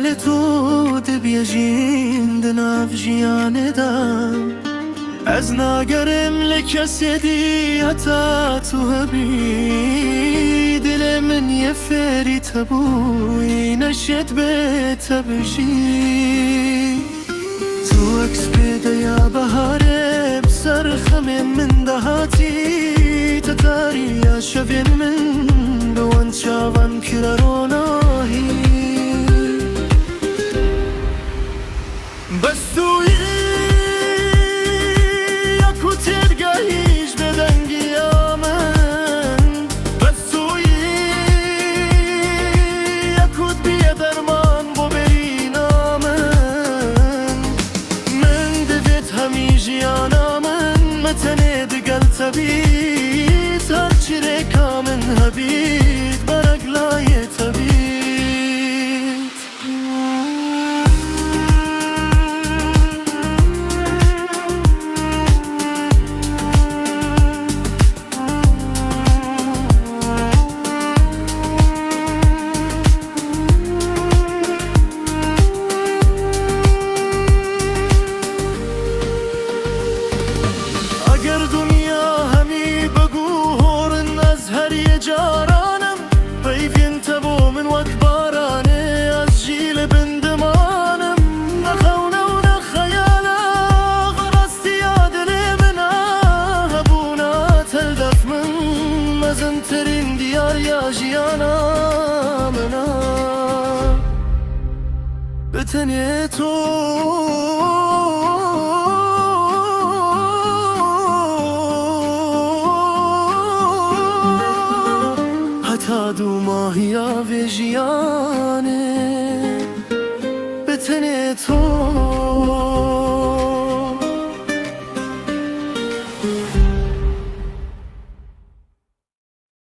تو دبیجین دناف جیاندا از ناگرم لکسی دی حتا تو هبی دل من یفری تبوی نشد به تبجی تو اکس بیده یا بهاره بسر خمیم من دهاتی تتاری یا شوین من بوان شاوان کراروناهی بس توی یکو ترگاهیش بدنگی آمن بس توی یکوت بیه درمان بو برین آمن من دوید همی جیانامن متنه دگل تبید هرچی رکامن هبید برگلای تبید اگر دنیا همی بگو هورن از هر یه جارانم پیفین تبو من وقت بارانه از جیل بندمانم نخونه و نخیالا غرستی دل من هبونا تلدف من مزن ترین دیار یا جیانا منا بتنی تو تا دو ماهی آویجیانه بتنی تو